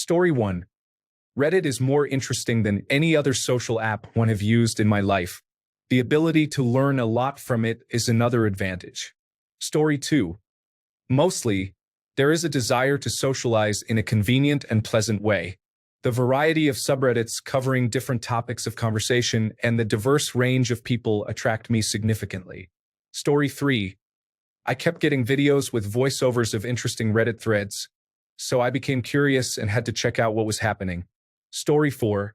Story 1. Reddit is more interesting than any other social app one have used in my life. The ability to learn a lot from it is another advantage. Story 2. Mostly, there is a desire to socialize in a convenient and pleasant way. The variety of subreddits covering different topics of conversation and the diverse range of people attract me significantly. Story 3. I kept getting videos with voiceovers of interesting Reddit threads, so I became curious and had to check out what was happening. Story 4.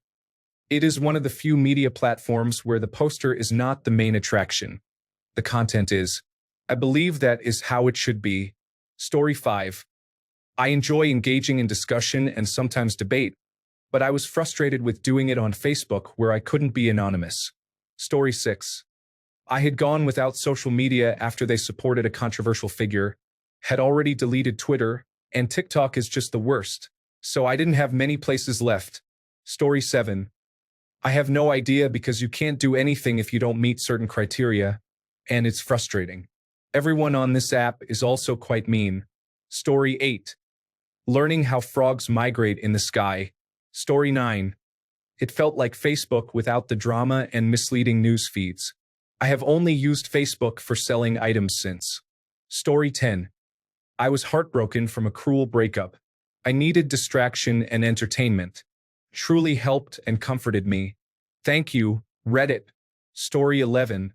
It is one of the few media platforms where the poster is not the main attraction. The content is. I believe that is how it should be. Story 5. I enjoy engaging in discussion and sometimes debate, but I was frustrated with doing it on Facebook where I couldn't be anonymous. Story 6. I had gone without social media after they supported a controversial figure, had already deleted Twitter, and TikTok is just the worst, so I didn't have many places left. Story 7. I have no idea because you can't do anything if you don't meet certain criteria, and it's frustrating. Everyone on this app is also quite mean. Story 8. Learning how frogs migrate in the sky. Story 9. It felt like Facebook without the drama and misleading news feeds. I have only used Facebook for selling items since. Story 10. I was heartbroken from a cruel breakup. I needed distraction and entertainment. Truly helped and comforted me. Thank you, Reddit. Story 11.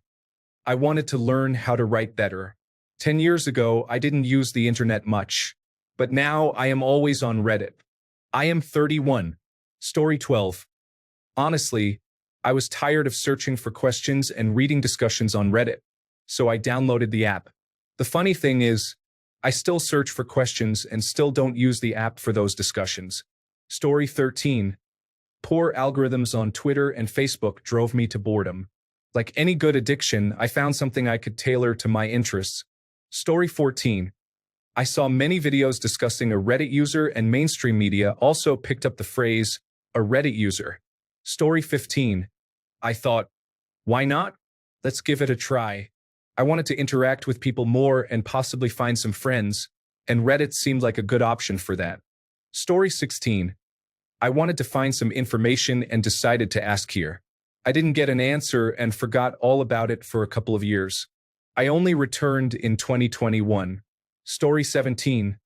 I wanted to learn how to write better. 10 years ago, I didn't use the internet much, but now I am always on Reddit. I am 31. Story 12. Honestly, I was tired of searching for questions and reading discussions on Reddit, so I downloaded the app. The funny thing is, I still search for questions and still don't use the app for those discussions. Story 13. Poor algorithms on Twitter and Facebook drove me to boredom. Like any good addiction, I found something I could tailor to my interests. Story 14. I saw many videos discussing a Reddit user, and mainstream media also picked up the phrase, a Reddit user. Story 15. I thought, why not? Let's give it a try. I wanted to interact with people more and possibly find some friends, and Reddit seemed like a good option for that. Story 16. I wanted to find some information and decided to ask here. I didn't get an answer and forgot all about it for a couple of years. I only returned in 2021. Story 17.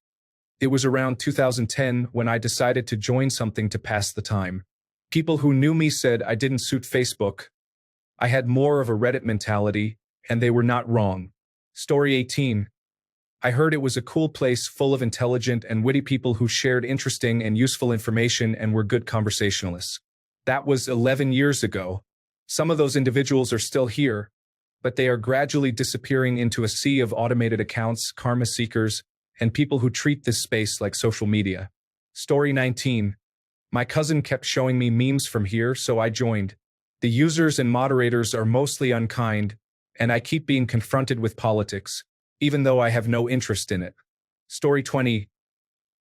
It was around 2010 when I decided to join something to pass the time. People who knew me said I didn't suit Facebook. I had more of a Reddit mentality, and they were not wrong. Story 18. I heard it was a cool place full of intelligent and witty people who shared interesting and useful information and were good conversationalists. That was 11 years ago. Some of those individuals are still here, but they are gradually disappearing into a sea of automated accounts, karma seekers, and people who treat this space like social media. Story 19. My cousin kept showing me memes from here, so I joined. The users and moderators are mostly unkind, and I keep being confronted with politics, even though I have no interest in it. Story 20.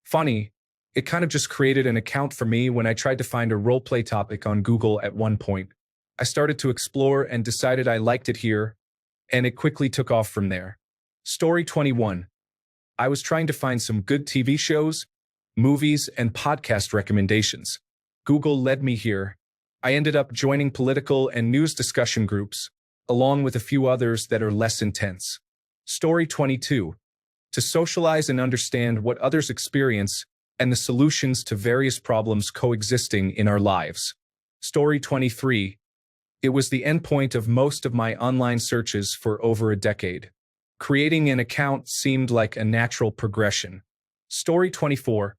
Funny, it kind of just created an account for me when I tried to find a roleplay topic on Google at one point. I started to explore and decided I liked it here, and it quickly took off from there. Story 21. I was trying to find some good TV shows, movies, and podcast recommendations. Google led me here. I ended up joining political and news discussion groups, along with a few others that are less intense. Story 22. To socialize and understand what others experience and the solutions to various problems coexisting in our lives. Story 23. It was the endpoint of most of my online searches for over a decade. Creating an account seemed like a natural progression. Story 24.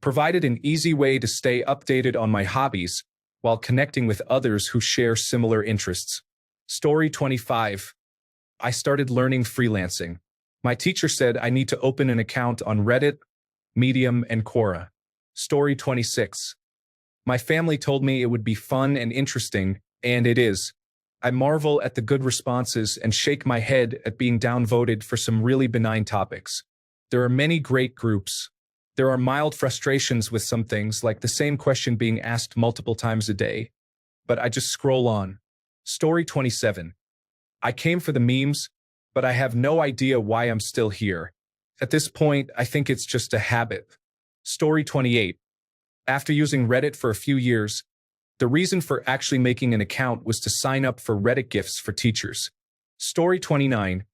Provided an easy way to stay updated on my hobbies while connecting with others who share similar interests. Story 25. I started learning freelancing. My teacher said I need to open an account on Reddit, Medium, and Quora. Story 26. My family told me it would be fun and interesting, and it is. I marvel at the good responses and shake my head at being downvoted for some really benign topics. There are many great groups. There are mild frustrations with some things, like the same question being asked multiple times a day. But I just scroll on. Story 27. I came for the memes, but I have no idea why I'm still here. At this point, I think it's just a habit. Story 28. After using Reddit for a few years, the reason for actually making an account was to sign up for Reddit gifts for teachers. Story 29.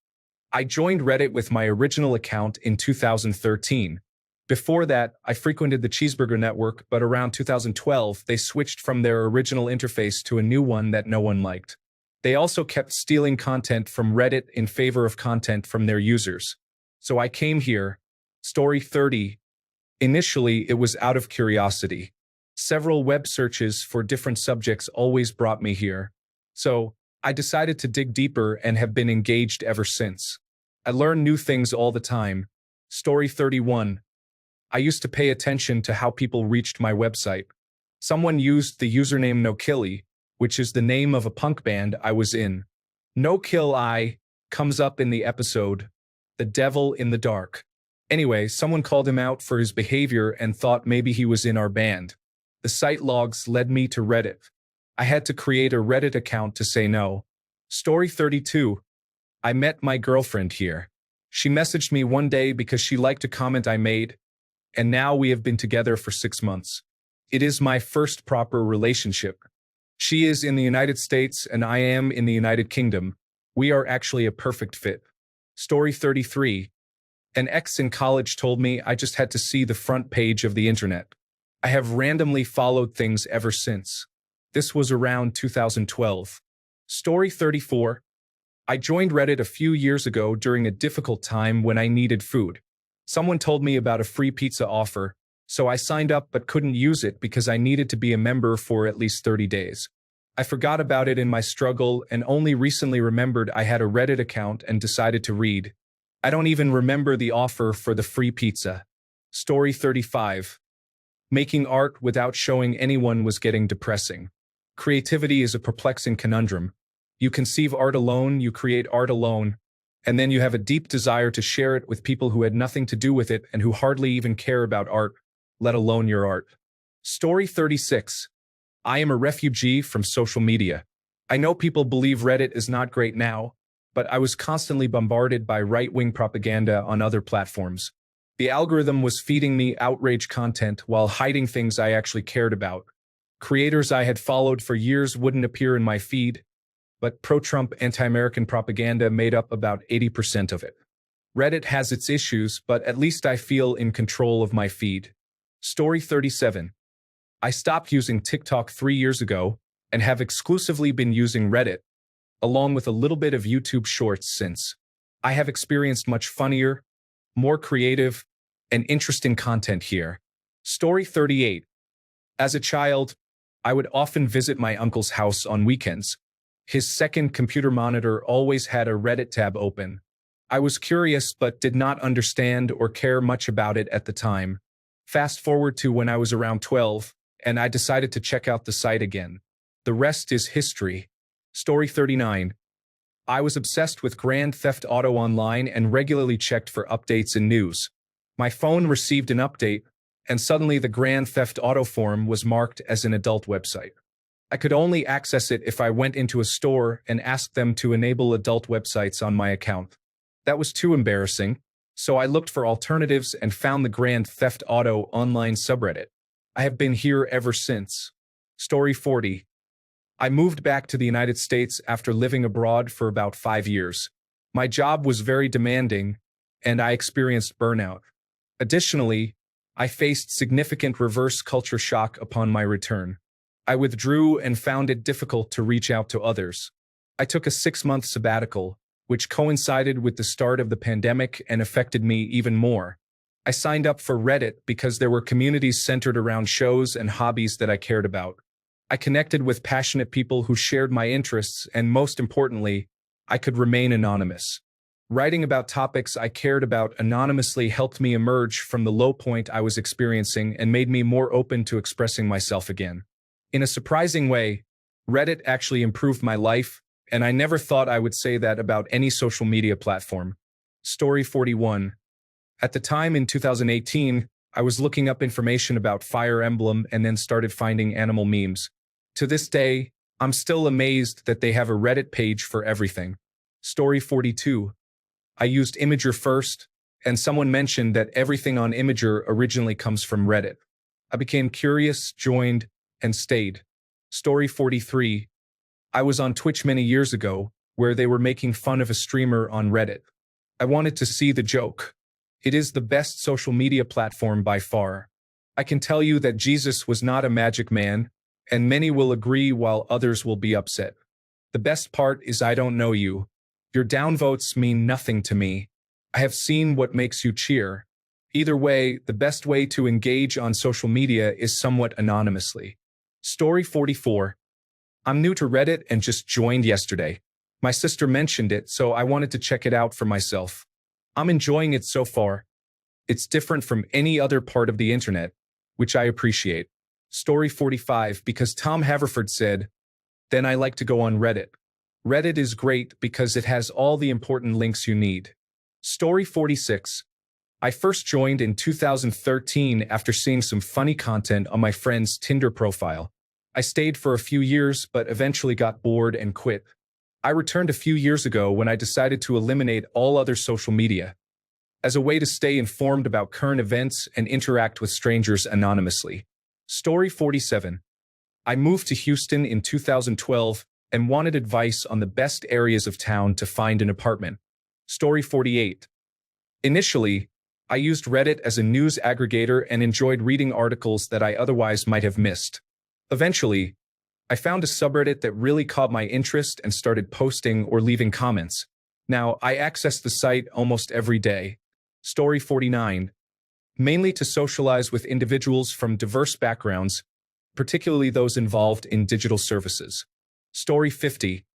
I joined Reddit with my original account in 2013. Before that, I frequented the Cheeseburger Network, but around 2012, they switched from their original interface to a new one that no one liked. They also kept stealing content from Reddit in favor of content from their users. So I came here. Story 30. Initially, it was out of curiosity. Several web searches for different subjects always brought me here. So I decided to dig deeper and have been engaged ever since. I learn new things all the time. Story 31. I used to pay attention to how people reached my website. Someone used the username NoKilly, which is the name of a punk band I was in. No Kill I comes up in the episode, The Devil in the Dark. Anyway, someone called him out for his behavior and thought maybe he was in our band. The site logs led me to Reddit. I had to create a Reddit account to say no. Story 32. I met my girlfriend here. She messaged me one day because she liked a comment I made, and now we have been together for 6 months. It is my first proper relationship. She is in the United States and I am in the United Kingdom. We are actually a perfect fit. Story 33. An ex in college told me I just had to see the front page of the internet. I have randomly followed things ever since. This was around 2012. Story 34. I joined Reddit a few years ago during a difficult time when I needed food. Someone told me about a free pizza offer, so I signed up but couldn't use it because I needed to be a member for at least 30 days. I forgot about it in my struggle and only recently remembered I had a Reddit account and decided to read. I don't even remember the offer for the free pizza. Story 35. Making art without showing anyone was getting depressing. Creativity is a perplexing conundrum. You conceive art alone, you create art alone, and then you have a deep desire to share it with people who had nothing to do with it and who hardly even care about art, let alone your art. Story 36. I am a refugee from social media. I know people believe Reddit is not great now, but I was constantly bombarded by right-wing propaganda on other platforms. The algorithm was feeding me outrage content while hiding things I actually cared about. Creators I had followed for years wouldn't appear in my feed, but pro-Trump anti-American propaganda made up about 80% of it. Reddit has its issues, but at least I feel in control of my feed. Story 37. I stopped using TikTok 3 years ago and have exclusively been using Reddit, along with a little bit of YouTube Shorts since. I have experienced much funnier, more creative, and interesting content here. Story 38. As a child, I would often visit my uncle's house on weekends. His second computer monitor always had a Reddit tab open. I was curious but did not understand or care much about it at the time. Fast forward to when I was around 12, and I decided to check out the site again. The rest is history. Story 39. I was obsessed with Grand Theft Auto Online and regularly checked for updates and news. My phone received an update, and suddenly the Grand Theft Auto forum was marked as an adult website. I could only access it if I went into a store and asked them to enable adult websites on my account. That was too embarrassing, so I looked for alternatives and found the Grand Theft Auto Online subreddit. I have been here ever since. Story 40. I moved back to the United States after living abroad for about 5 years. My job was very demanding, and I experienced burnout. Additionally, I faced significant reverse culture shock upon my return. I withdrew and found it difficult to reach out to others. I took a 6-month sabbatical, which coincided with the start of the pandemic and affected me even more. I signed up for Reddit because there were communities centered around shows and hobbies that I cared about. I connected with passionate people who shared my interests, and most importantly, I could remain anonymous. Writing about topics I cared about anonymously helped me emerge from the low point I was experiencing and made me more open to expressing myself again. In a surprising way, Reddit actually improved my life, and I never thought I would say that about any social media platform. Story 41. At the time in 2018, I was looking up information about Fire Emblem and then started finding animal memes. To this day, I'm still amazed that they have a Reddit page for everything. Story 42. I used Imager first, and someone mentioned that everything on Imager originally comes from Reddit. I became curious, joined, and stayed. Story 43. I was on Twitch many years ago, where they were making fun of a streamer on Reddit. I wanted to see the joke. It is the best social media platform by far. I can tell you that Jesus was not a magic man, and many will agree while others will be upset. The best part is I don't know you. Your downvotes mean nothing to me. I have seen what makes you cheer. Either way, the best way to engage on social media is somewhat anonymously. Story 44. I'm new to Reddit and just joined yesterday. My sister mentioned it, so I wanted to check it out for myself. I'm enjoying it so far. It's different from any other part of the internet, which I appreciate. Story 45. Because Tom Haverford said, then I like to go on Reddit. Reddit is great because it has all the important links you need. Story 46. I first joined in 2013 after seeing some funny content on my friend's Tinder profile. I stayed for a few years but eventually got bored and quit. I returned a few years ago when I decided to eliminate all other social media, as a way to stay informed about current events and interact with strangers anonymously. Story 47. I moved to Houston in 2012 and wanted advice on the best areas of town to find an apartment. Story 48. Initially, I used Reddit as a news aggregator and enjoyed reading articles that I otherwise might have missed. Eventually, I found a subreddit that really caught my interest and started posting or leaving comments. Now, I access the site almost every day. Story 49. Mainly to socialize with individuals from diverse backgrounds, particularly those involved in digital services. Story 50.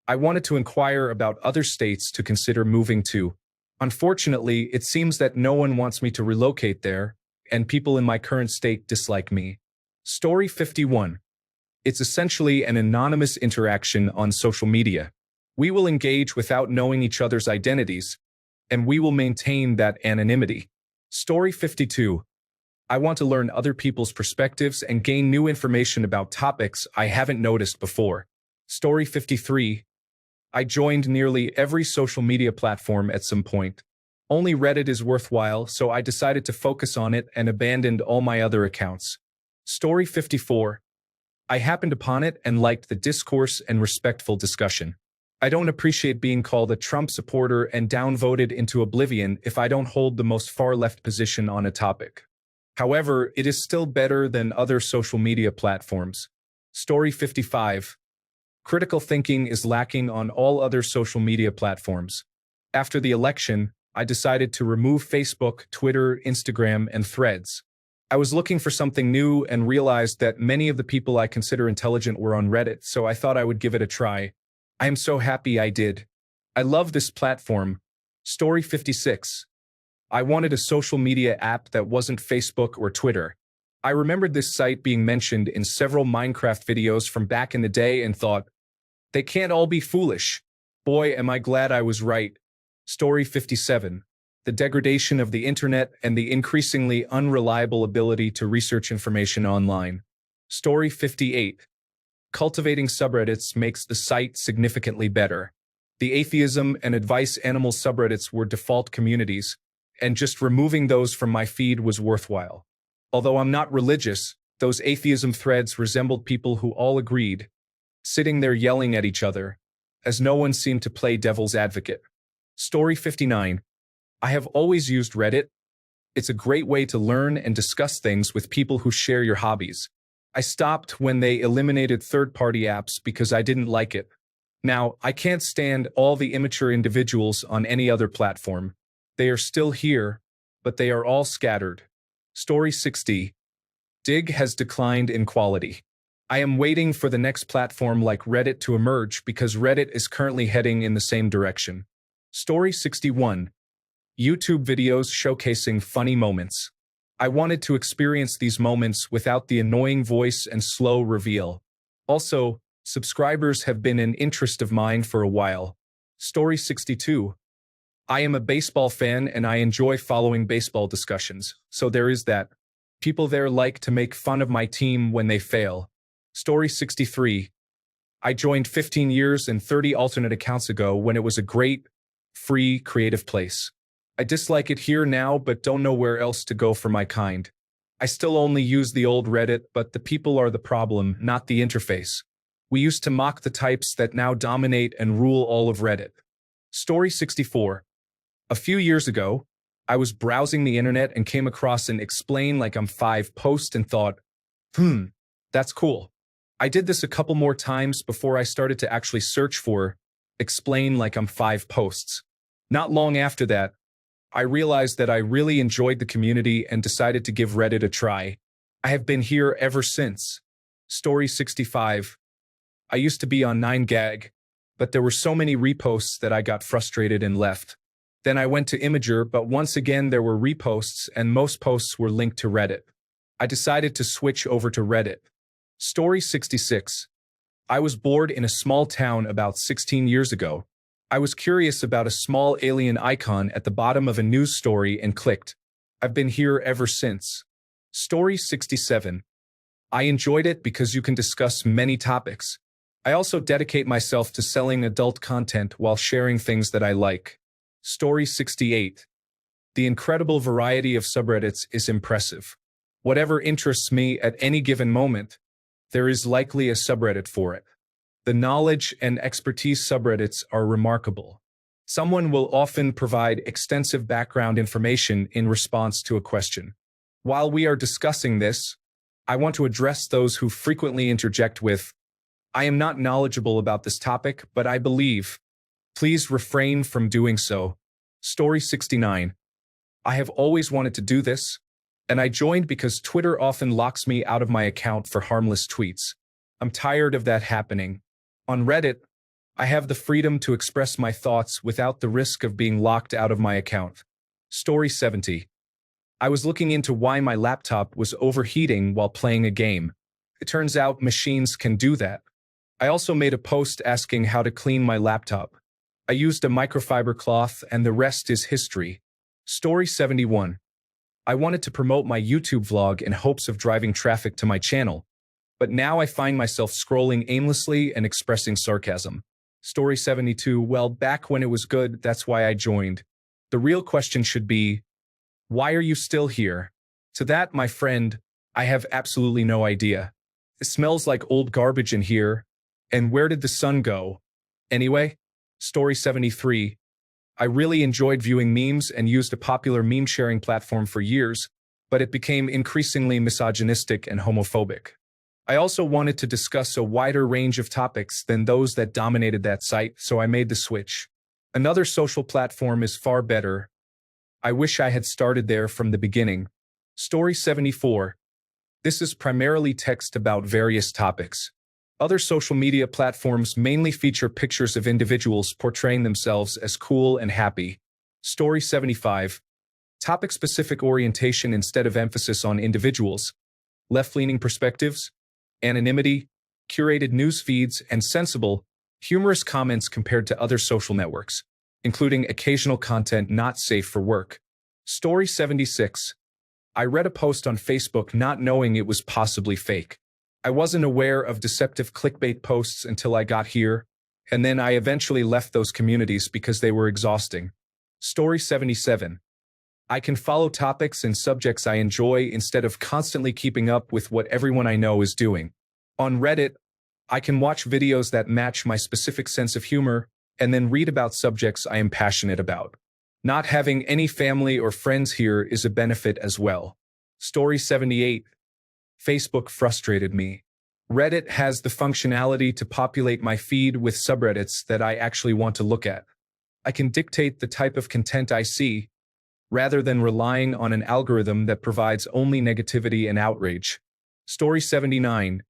I wanted to inquire about other states to consider moving to. Unfortunately, it seems that no one wants me to relocate there, and people in my current state dislike me. Story 51. It's essentially an anonymous interaction on social media. We will engage without knowing each other's identities, and we will maintain that anonymity. Story 52. I want to learn other people's perspectives and gain new information about topics I haven't noticed before. Story 53. I joined nearly every social media platform at some point. Only Reddit is worthwhile, so I decided to focus on it and abandoned all my other accounts. Story 54. I happened upon it and liked the discourse and respectful discussion. I don't appreciate being called a Trump supporter and downvoted into oblivion if I don't hold the most far-left position on a topic. However, it is still better than other social media platforms. Story 55. Critical thinking is lacking on all other social media platforms. After the election, I decided to remove Facebook, Twitter, Instagram, and Threads. I was looking for something new and realized that many of the people I consider intelligent were on Reddit, so I thought I would give it a try. I am so happy I did. I love this platform. Story 56. I wanted a social media app that wasn't Facebook or Twitter. I remembered this site being mentioned in several Minecraft videos from back in the day and thought, they can't all be foolish. Boy, am I glad I was right. Story 57. The degradation of the internet and the increasingly unreliable ability to research information online. Story 58. Cultivating subreddits makes the site significantly better. The atheism and advice animal subreddits were default communities, and just removing those from my feed was worthwhile. Although I'm not religious, those atheism threads resembled people who all agreed, sitting there yelling at each other, as no one seemed to play devil's advocate. Story 59. I have always used Reddit. It's a great way to learn and discuss things with people who share your hobbies. I stopped when they eliminated third-party apps because I didn't like it. Now, I can't stand all the immature individuals on any other platform. They are still here, but they are all scattered. Story 60. Dig has declined in quality. I am waiting for the next platform like Reddit to emerge because Reddit is currently heading in the same direction. Story 61. YouTube videos showcasing funny moments. I wanted to experience these moments without the annoying voice and slow reveal. Also, subscribers have been an interest of mine for a while. Story 62. I am a baseball fan and I enjoy following baseball discussions, so there is that. People there like to make fun of my team when they fail. Story 63. I joined 15 years and 30 alternate accounts ago when it was a great, free, creative place. I dislike it here now but don't know where else to go for my kind. I still only use the old Reddit, but the people are the problem, not the interface. We used to mock the types that now dominate and rule all of Reddit. Story 64. A few years ago, I was browsing the internet and came across an explain like I'm five post and thought, that's cool. I did this a couple more times before I started to actually search for explain like I'm five posts. Not long after that, I realized that I really enjoyed the community and decided to give Reddit a try. I have been here ever since. Story 65. I used to be on 9gag, but there were so many reposts that I got frustrated and left. Then I went to Imager, but once again there were reposts and most posts were linked to Reddit. I decided to switch over to Reddit. Story 66. I was bored in a small town about 16 years ago. I was curious about a small alien icon at the bottom of a news story and clicked. I've been here ever since. Story 67. I enjoyed it because you can discuss many topics. I also dedicate myself to selling adult content while sharing things that I like. Story 68. The incredible variety of subreddits is impressive. Whatever interests me at any given moment, there is likely a subreddit for it. The knowledge and expertise subreddits are remarkable. Someone will often provide extensive background information in response to a question. While we are discussing this, I want to address those who frequently interject with, I am not knowledgeable about this topic, but I believe. Please refrain from doing so. Story 69. I have always wanted to do this, and I joined because Twitter often locks me out of my account for harmless tweets. I'm tired of that happening. On Reddit, I have the freedom to express my thoughts without the risk of being locked out of my account. Story 70. I was looking into why my laptop was overheating while playing a game. It turns out machines can do that. I also made a post asking how to clean my laptop. I used a microfiber cloth and the rest is history. Story 71. I wanted to promote my YouTube vlog in hopes of driving traffic to my channel, but now I find myself scrolling aimlessly and expressing sarcasm. Story 72. Well, back when it was good, that's why I joined. The real question should be, why are you still here? To that, my friend, I have absolutely no idea. It smells like old garbage in here. And where did the sun go? Anyway, Story 73. I really enjoyed viewing memes and used a popular meme sharing platform for years, but it became increasingly misogynistic and homophobic. I also wanted to discuss a wider range of topics than those that dominated that site, so I made the switch. Another social platform is far better. I wish I had started there from the beginning. Story 74. This is primarily text about various topics. Other social media platforms mainly feature pictures of individuals portraying themselves as cool and happy. Story 75. Topic-specific orientation instead of emphasis on individuals. Left-leaning perspectives. Anonymity, curated news feeds, and sensible, humorous comments compared to other social networks, including occasional content not safe for work. Story 76. I read a post on Facebook not knowing it was possibly fake. I wasn't aware of deceptive clickbait posts until I got here, and then I eventually left those communities because they were exhausting. Story 77. I can follow topics and subjects I enjoy instead of constantly keeping up with what everyone I know is doing. On Reddit, I can watch videos that match my specific sense of humor and then read about subjects I am passionate about. Not having any family or friends here is a benefit as well. Story 78. Facebook frustrated me. Reddit has the functionality to populate my feed with subreddits that I actually want to look at. I can dictate the type of content I see, rather than relying on an algorithm that provides only negativity and outrage. Story 79.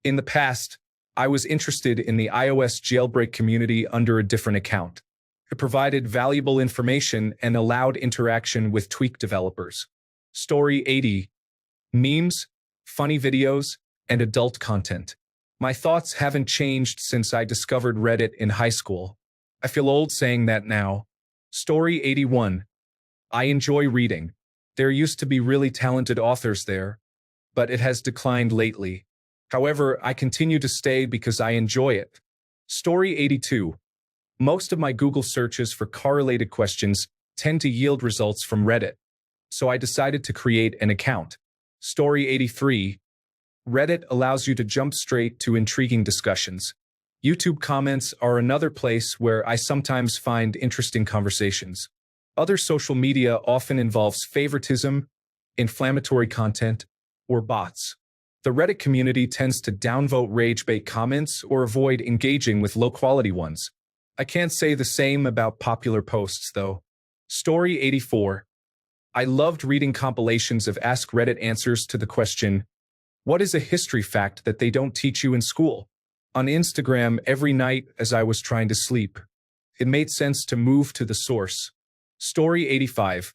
In the past, I was interested in the iOS jailbreak community under a different account. It provided valuable information and allowed interaction with tweak developers. Story 80. Memes, funny videos, and adult content. My thoughts haven't changed since I discovered Reddit in high school. I feel old saying that now. Story 81. I enjoy reading. There used to be really talented authors there, but it has declined lately. However, I continue to stay because I enjoy it. Story 82. Most of my Google searches for correlated questions tend to yield results from Reddit, so I decided to create an account. Story 83. Reddit allows you to jump straight to intriguing discussions. YouTube comments are another place where I sometimes find interesting conversations. Other social media often involves favoritism, inflammatory content, or bots. The Reddit community tends to downvote rage-bait comments or avoid engaging with low-quality ones. I can't say the same about popular posts, though. Story 84. I loved reading compilations of AskReddit answers to the question, what is a history fact that they don't teach you in school? On Instagram every night as I was trying to sleep. It made sense to move to the source. Story 85.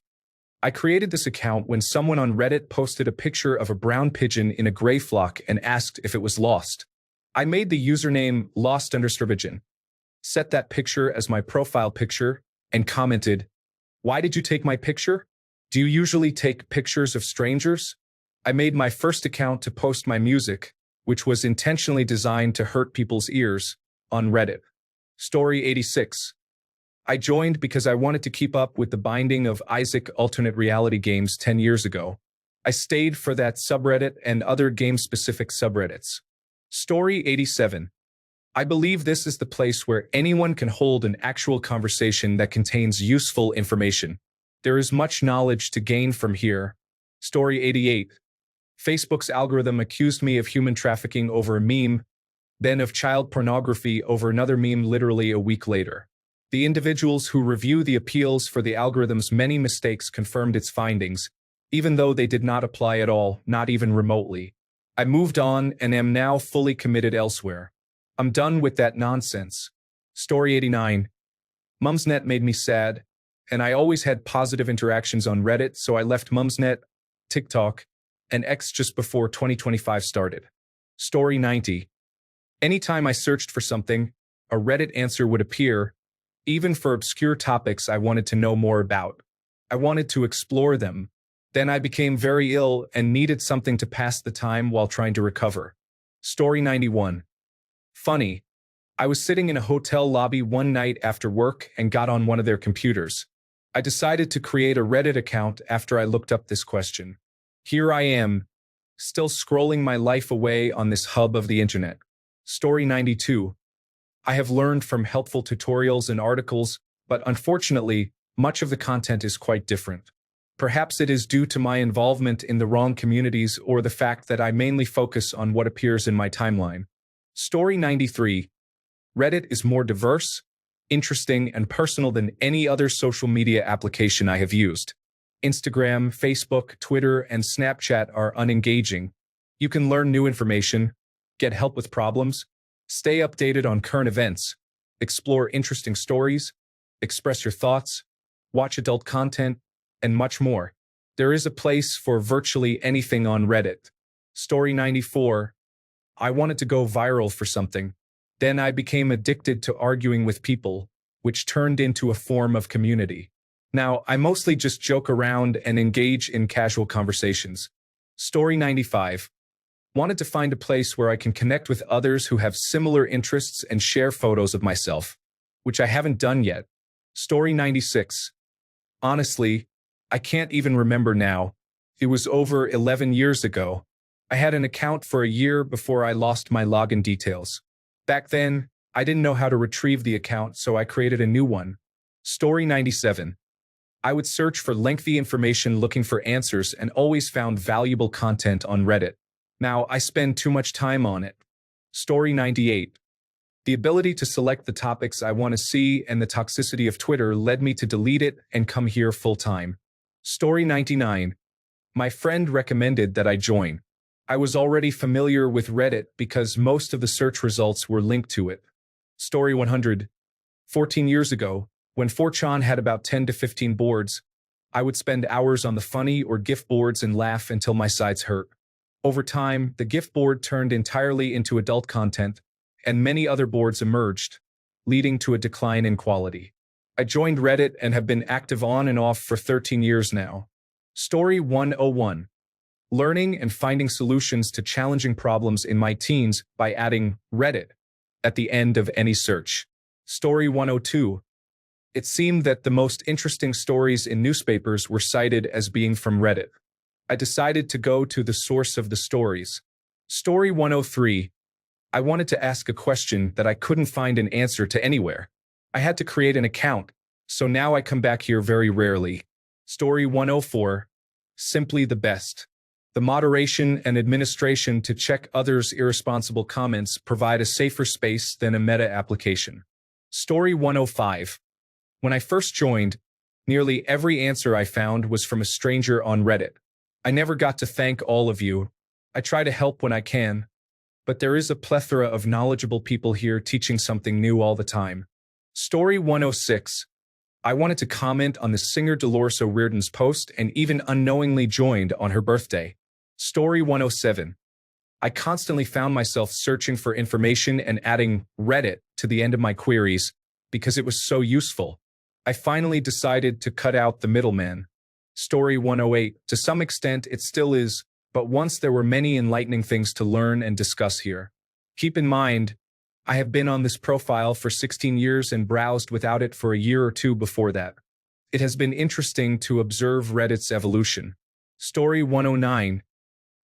I created this account when someone on Reddit posted a picture of a brown pigeon in a gray flock and asked if it was lost. I made the username lost_pigeon, set that picture as my profile picture, and commented, why did you take my picture? Do you usually take pictures of strangers? I made my first account to post my music, which was intentionally designed to hurt people's ears, on Reddit. Story 86. I joined because I wanted to keep up with the Binding of Isaac alternate reality games 10 years ago. I stayed for that subreddit and other game-specific subreddits. Story 87. I believe this is the place where anyone can hold an actual conversation that contains useful information. There is much knowledge to gain from here. Story 88. Facebook's algorithm accused me of human trafficking over a meme, then of child pornography over another meme literally a week later. The individuals who review the appeals for the algorithm's many mistakes confirmed its findings, even though they did not apply at all, not even remotely. I moved on and am now fully committed elsewhere. I'm done with that nonsense. Story 89. Mumsnet made me sad, and I always had positive interactions on Reddit, so I left Mumsnet, TikTok, and X just before 2025 started. Story 90. Anytime I searched for something, a Reddit answer would appear, even for obscure topics I wanted to know more about. I wanted to explore them. Then I became very ill and needed something to pass the time while trying to recover. Story 91. Funny. I was sitting in a hotel lobby one night after work and got on one of their computers. I decided to create a Reddit account after I looked up this question. Here I am, still scrolling my life away on this hub of the internet. Story 92. I have learned from helpful tutorials and articles, but unfortunately, much of the content is quite different. Perhaps it is due to my involvement in the wrong communities or the fact that I mainly focus on what appears in my timeline. Story 93. Reddit is more diverse, interesting, and personal than any other social media application I have used. Instagram, Facebook, Twitter, and Snapchat are unengaging. You can learn new information, get help with problems, stay updated on current events, explore interesting stories, express your thoughts, watch adult content, and much more. There is a place for virtually anything on Reddit. Story 94. I wanted to go viral for something. Then I became addicted to arguing with people, which turned into a form of community. Now, I mostly just joke around and engage in casual conversations. Story 95. Wanted to find a place where I can connect with others who have similar interests and share photos of myself, which I haven't done yet. Story 96. Honestly, I can't even remember now. It was over 11 years ago. I had an account for a year before I lost my login details. Back then, I didn't know how to retrieve the account, so I created a new one. Story 97. I would search for lengthy information looking for answers and always found valuable content on Reddit. Now, I spend too much time on it. Story 98. The ability to select the topics I want to see and the toxicity of Twitter led me to delete it and come here full-time. Story 99. My friend recommended that I join. I was already familiar with Reddit because most of the search results were linked to it. Story 100. 14 years ago, when 4chan had about 10 to 15 boards, I would spend hours on the funny or GIF boards and laugh until my sides hurt. Over time, the GIF board turned entirely into adult content, and many other boards emerged, leading to a decline in quality. I joined Reddit and have been active on and off for 13 years now. Story 101. Learning and finding solutions to challenging problems in my teens by adding Reddit at the end of any search. Story 102. It seemed that the most interesting stories in newspapers were cited as being from Reddit. I decided to go to the source of the stories. Story 103. I wanted to ask a question that I couldn't find an answer to anywhere. I had to create an account, so now I come back here very rarely. Story 104. Simply the best. The moderation and administration to check others' irresponsible comments provide a safer space than a meta application. Story 105. When I first joined, nearly every answer I found was from a stranger on Reddit. I never got to thank all of you. I try to help when I can, but there is a plethora of knowledgeable people here teaching something new all the time. Story 106. I wanted to comment on the singer Dolores O'Riordan's post and even unknowingly joined on her birthday. Story 107. I constantly found myself searching for information and adding Reddit to the end of my queries because it was so useful. I finally decided to cut out the middleman. Story 108. To some extent, it still is, but once there were many enlightening things to learn and discuss here. Keep in mind, I have been on this profile for 16 years and browsed without it for a year or two before that. It has been interesting to observe Reddit's evolution. Story 109.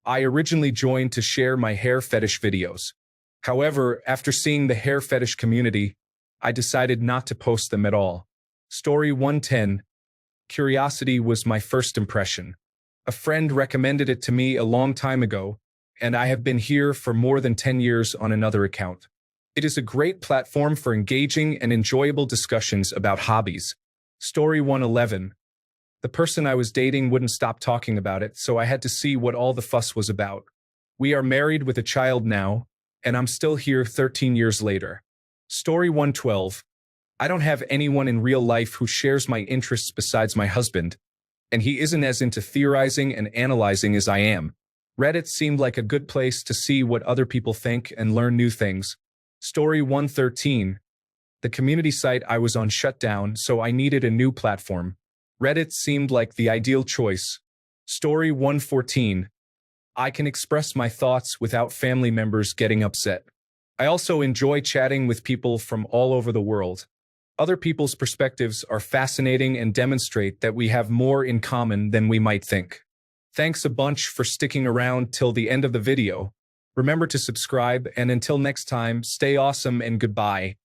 I originally joined to share my hair fetish videos. However, after seeing the hair fetish community, I decided not to post them at all. Story 110. Curiosity was my first impression. A friend recommended it to me a long time ago, and I have been here for more than 10 years on another account. It is a great platform for engaging and enjoyable discussions about hobbies. Story 111. The person I was dating wouldn't stop talking about it, so I had to see what all the fuss was about. We are married with a child now, and I'm still here 13 years later. Story 112. I don't have anyone in real life who shares my interests besides my husband, and he isn't as into theorizing and analyzing as I am. Reddit seemed like a good place to see what other people think and learn new things. Story 113. The community site I was on shut down, so I needed a new platform. Reddit seemed like the ideal choice. Story 114. I can express my thoughts without family members getting upset. I also enjoy chatting with people from all over the world. Other people's perspectives are fascinating and demonstrate that we have more in common than we might think. Thanks a bunch for sticking around till the end of the video. Remember to subscribe, and until next time, stay awesome and goodbye.